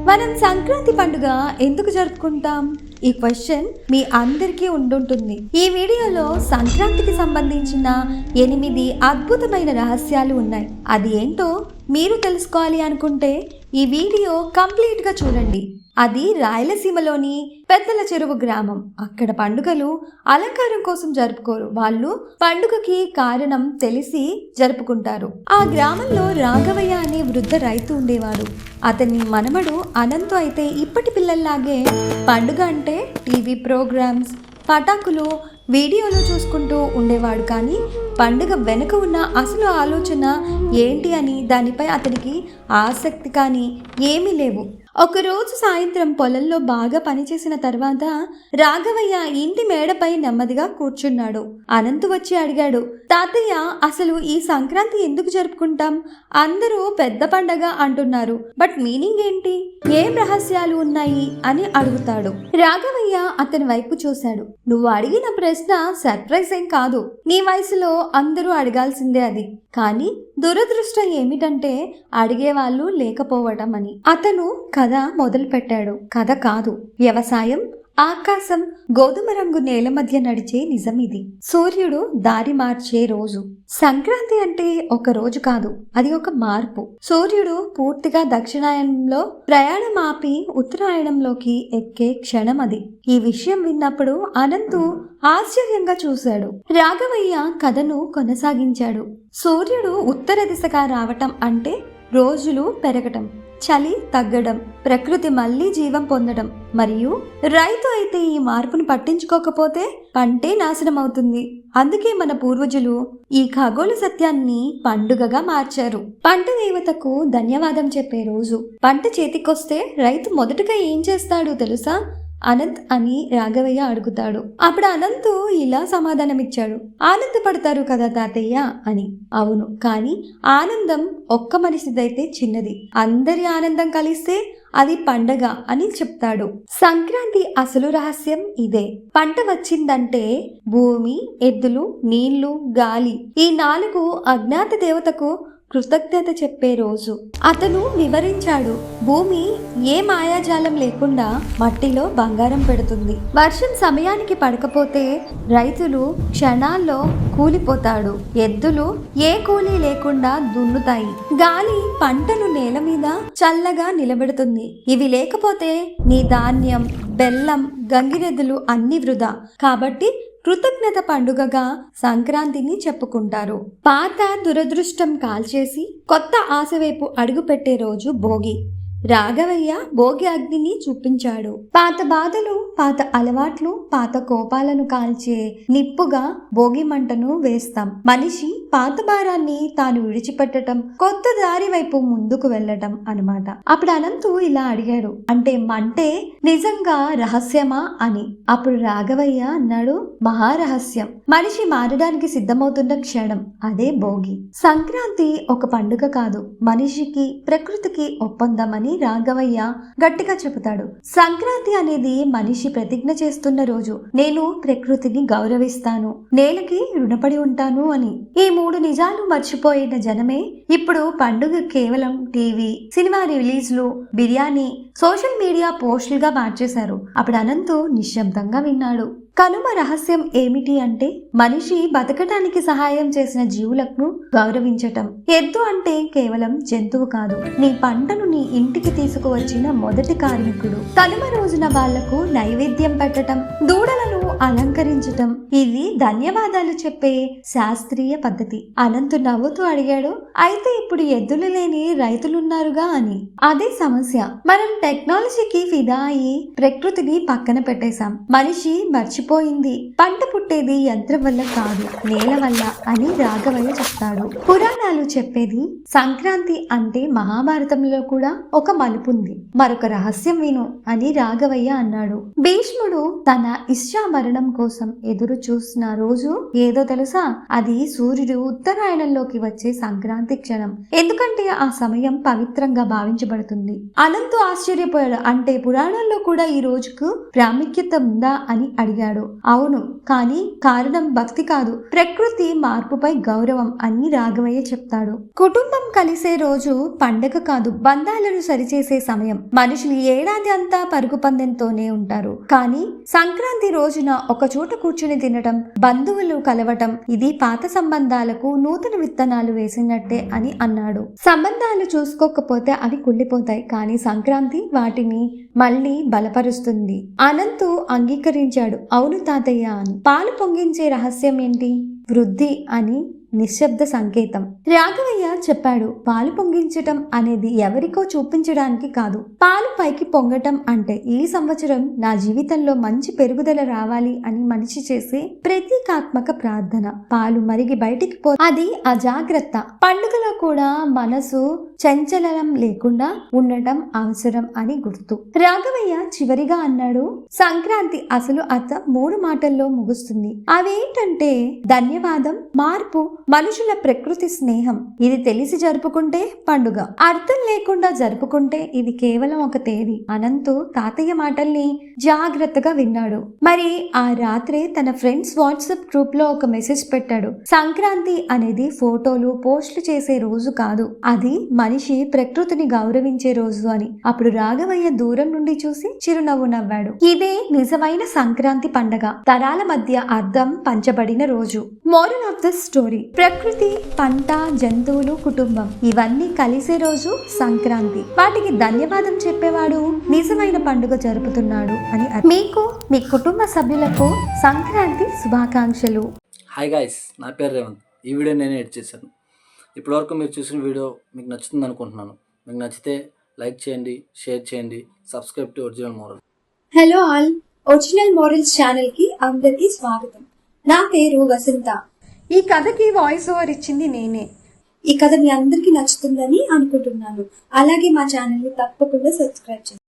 మనం సంక్రాంతి పండుగ ఎందుకు జరుపుకుంటాం? ఈ క్వశ్చన్ మీ అందరికీ ఉండుంటుంది. ఈ వీడియోలో సంక్రాంతికి సంబంధించిన 8 అద్భుతమైన రహస్యాలు ఉన్నాయి. అది ఏంటో మీరు తెలుసుకోవాలి అనుకుంటే ఈ వీడియో కంప్లీట్గా చూడండి. అది రాయలసీమలోని పెద్దల చెరువు గ్రామం. అక్కడ పండుగలు అలంకారం కోసం జరుపుకోరు. వాళ్ళు పండుగకి కారణం తెలిసి జరుపుకుంటారు. ఆ గ్రామంలో రాఘవయ్య అనే వృద్ధ రైతు ఉండేవాడు. అతని మనమడు అనంతు అయితే ఇప్పటి పిల్లల్లాగే పండుగ అంటే టీవీ ప్రోగ్రామ్స్, పటాకులు, వీడియోలు చూసుకుంటూ ఉండేవాడు. కానీ పండుగ వెనుక ఉన్న అసలు ఆలోచన ఏంటి అని దానిపై అతనికి ఆసక్తి కానీ ఏమీ లేవు. ఒకరోజు సాయంత్రం పొలంలో బాగా పనిచేసిన తర్వాత రాఘవయ్య ఇంటి మేడపై నెమ్మదిగా కూర్చున్నాడు. అనంతు వచ్చి అడిగాడు, తాతయ్య, అసలు ఈ సంక్రాంతి ఎందుకు జరుపుకుంటాం? అందరూ పెద్ద పండగ అంటున్నారు, బట్ మీనింగ్ ఏంటి? ఏం రహస్యాలు ఉన్నాయి అని అడుగుతాడు. రాఘవయ్య అతని వైపు చూశాడు. నువ్వు అడిగిన ప్రశ్న సర్ప్రైజ్ ఏం కాదు. నీ వయసులో అందరూ అడగాల్సిందే అది. కానీ దురదృష్టం ఏమిటంటే అడిగేవాళ్ళు లేకపోవడం అని. అతను కథ మొదలు పెట్టాడు. కథ కాదు, వ్యవసాయం, ఆకాశం, గోధుమ రంగు నేల మధ్య నడిచే నిజం ఇది. సూర్యుడు దారి మార్చే రోజు. సంక్రాంతి అంటే ఒక రోజు కాదు, అది ఒక మార్పు. సూర్యుడు పూర్తిగా దక్షిణాయనంలో ప్రయాణం ఆపి ఉత్తరాయణంలోకి ఎక్కే క్షణం అది. ఈ విషయం విన్నప్పుడు అనంతు ఆశ్చర్యంగా చూశాడు. రాఘవయ్య కథను కొనసాగించాడు. సూర్యుడు ఉత్తర దిశగా రావటం అంటే రోజులు పెరగటం, చలి తగ్గడం, ప్రకృతి మళ్ళీ జీవం పొందడం. మరియు రైతు అయితే ఈ మార్పును పట్టించుకోకపోతే పంటే నాశనం అవుతుంది. అందుకే మన పూర్వజులు ఈ ఖగోళ సత్యాన్ని పండుగగా మార్చారు. పంట దేవతకు ధన్యవాదం చెప్పే రోజు. పంట చేతికొస్తే రైతు మొదటగా ఏం చేస్తాడు తెలుసా? అనంత్ అని రాఘవయ్య అడుగుతాడు. అప్పుడు అనంతు ఇలా సమాధానమిచ్చాడు, ఆనందపడతారు కదా తాతయ్య అని. అవును, కానీ ఆనందం ఒక్క మనిషిదైతే చిన్నది, అందరి ఆనందం కలిస్తే అది పండగ అని చెప్తాడు. సంక్రాంతి అసలు రహస్యం ఇదే. పంట వచ్చిందంటే భూమి, ఎద్దులు, నీళ్లు, గాలి, ఈ 4 అజ్ఞాత దేవతకు కృతజ్ఞత చెప్పే రోజు. అతను వివరించాడు, భూమి ఏ మాయాజాలం లేకుండా మట్టిలో బంగారం పెడుతుంది. వర్షం సమయానికి పడకపోతే రైతులు క్షణాల్లో కూలిపోతాడు. ఎద్దులు ఏ కూలీ లేకుండా దున్నుతాయి. గాలి పంటను నేల మీద చల్లగా నిలబెడుతుంది. ఇవి లేకపోతే నీ ధాన్యం, బెల్లం, గంగిరెద్దులు అన్ని వృధా. కాబట్టి కృతజ్ఞత పండుగగా సంక్రాంతిని చెప్పుకుంటారు. పాత దురదృష్టం కాల్చేసి కొత్త ఆశ వైపు అడుగు పెట్టే రోజు భోగి. రాఘవయ్య భోగి అగ్నిని చూపించాడు. పాత బాధలు, పాత అలవాట్లు, పాత కోపాలను కాల్చే నిప్పుగా భోగి మంటను వేస్తాం. మనిషి పాత భారాన్ని తాను విడిచిపెట్టడం, కొత్త దారి వైపు ముందుకు వెళ్ళటం అన్నమాట. అప్పుడు అనంతు ఇలా అడిగాడు, అంటే మంటే నిజంగా రహస్యమా అని. అప్పుడు రాఘవయ్య అన్నాడు, మహారహస్యం. మనిషి మారడానికి సిద్ధమవుతున్న క్షణం అదే భోగి. సంక్రాంతి ఒక పండుగ కాదు, మనిషికి ప్రకృతికి ఒప్పందమని రాఘవయ్య గట్టిగా చెబుతాడు. సంక్రాంతి అనేది మనిషి ప్రతిజ్ఞ చేస్తున్న రోజు. నేను ప్రకృతిని గౌరవిస్తాను, నేలకి రుణపడి ఉంటాను అని. ఈ 3 నిజాలు మర్చిపోయిన జనమే ఇప్పుడు పండుగ కేవలం టీవీ, సినిమా రిలీజ్లు, బిర్యానీ, సోషల్ మీడియా పోస్టులుగా మార్చేశారు. అప్పుడు అనంతు నిశ్శబ్దంగా విన్నాడు. కనుమ రహస్యం ఏమిటి అంటే మనిషి బతకటానికి సహాయం చేసిన జీవులను గౌరవించటం. ఎద్దు అంటే కేవలం జంతువు కాదు, నీ పంటను నీ ఇంటికి తీసుకువచ్చిన మొదటి కార్మికుడు. కనుమ రోజున వాళ్లకు నైవేద్యం పెట్టటం, దూడలను అలంకరించటం, ఇది ధన్యవాదాలు చెప్పే శాస్త్రీయ పద్ధతి. అనంతు నవ్వుతూ అడిగాడు, అయితే ఇప్పుడు ఎద్దులు లేని రైతులున్నారుగా అని. అదే సమస్య. మనం టెక్నాలజీకి ఫిదా అయి ప్రకృతిని పక్కన పెట్టేశాం. మనిషి మర్చిపోయింది పంట పుట్టేది యంత్రం వల్ల కాదు, నేల వల్ల అని రాఘవయ్య చెప్తాడు. పురాణాలు చెప్పేది సంక్రాంతి అంటే మహాభారతంలో కూడా ఒక మలుపుంది. మరొక రహస్యం విను అని రాఘవయ్య అన్నాడు. భీష్ముడు తన ఇష్టామరణం మరణం కోసం ఎదురు చూసిన రోజు ఏదో తెలుసా? అది సూర్యుడు ఉత్తరాయణంలోకి వచ్చే సంక్రాంతి క్షణం. ఎందుకంటే ఆ సమయం పవిత్రంగా భావించబడుతుంది. అనంతు ఆశ్చర్యపోయాడు. అంటే పురాణాల్లో కూడా ఈ రోజుకు ప్రాముఖ్యత ఉందా అని అడిగాడు. అవును, కానీ కారణం భక్తి కాదు, ప్రకృతి మార్పుపై గౌరవం అని రాఘవయ్య చెప్తాడు. కుటుంబం కలిసే రోజు పండగ కాదు, బంధాలను సరిచేసే సమయం. మనుషులు ఏడాది అంతా పరుగు పందెంతోనే ఉంటారు, కానీ సంక్రాంతి రోజున ఒక చోట కూర్చుని తినటం, బంధువులు కలవటం, ఇది పాత సంబంధాలకు నూతన విత్తనాలు వేసినట్టే అని అన్నాడు. సంబంధాలు చూసుకోకపోతే అవి కుళ్ళిపోతాయి, కానీ సంక్రాంతి వాటిని మళ్ళీ బలపరుస్తుంది. అనంతు అంగీకరించాడు. అవును తాతయ్య అని. పాలు పొంగించే రహస్యం ఏంటి? వృద్ధి అని నిశ్శబ్ద సంకేతం. రాఘవయ్య చెప్పాడు. పాలు పొంగించటం అనేది ఎవరికో చూపించడానికి కాదు, పాలు పైకి పొంగటం అంటే ఈ సంవత్సరం నా జీవితంలో మంచి పెరుగుదల రావాలి అని మనిషి చేసే ప్రతీకాత్మక ప్రార్థన. పాలు మరిగి బయటికి అది అజాగ్రత్త. పండుగలో కూడా మనసు చంచలనం లేకుండా ఉండటం అవసరం అని గుర్తు. రాఘవయ్య చివరిగా అన్నాడు, సంక్రాంతి అసలు అర్థం 3 మాటల్లో ముగుస్తుంది. అవేంటంటే ధన్యవాదం, మార్పు, మనుషుల ప్రకృతి స్నేహం. ఇది తెలిసి జరుపుకుంటే పండుగ, అర్థం లేకుండా జరుపుకుంటే ఇది కేవలం ఒక తేదీ. అనంతు తాతయ్య మాటల్ని జాగ్రత్తగా విన్నాడు. మరి ఆ రాత్రే తన ఫ్రెండ్స్ వాట్సాప్ గ్రూప్ లో ఒక మెసేజ్ పెట్టాడు. సంక్రాంతి అనేది ఫోటోలు పోస్టులు చేసే రోజు కాదు, అది మనిషి ప్రకృతిని గౌరవించే రోజు అని. అప్పుడు రాఘవయ్య దూరం నుండి చూసి చిరునవ్వు నవ్వాడు. ఇదే నిజమైన సంక్రాంతి పండగ, తరాల మధ్య అర్థం పంచబడిన రోజు. మోరల్ ఆఫ్ ద స్టోరీ: ప్రకృతి, పంట, జంతువులు, కుటుంబం ఇవన్నీ కలిసే రోజు సంక్రాంతి. వాటికి ధన్యవాదం చెప్పేవాడు నిజమైన పండుగ జరుపుతున్నాడు అని. మీకు మీ కుటుంబ సభ్యులకు సంక్రాంతి శుభాకాంక్షలు. హాయ్ గాయ్స్, నా పేరు రేవంత్. ఈ వీడియో నేనే ఎడిట్ చేశాను. ఇప్పటివరకు మీరు చూసిన వీడియో మీకు నచ్చుతుంది అనుకుంటున్నాను. మీకు నచ్చితే లైక్ చేయండి, షేర్ చేయండి, subscribe to original moral. Hello all, original morals channel కి అందరికీ స్వాగతం. నా పేరు వసంత. ఈ కథకి వాయిస్ ఓవర్ ఇచ్చింది నేనే. ఈ కథ మీ అందరికీ నచ్చుతుందని అనుకుంటున్నాను. అలాగే మా ఛానల్ ని తప్పకుండా సబ్స్క్రైబ్ చేయండి.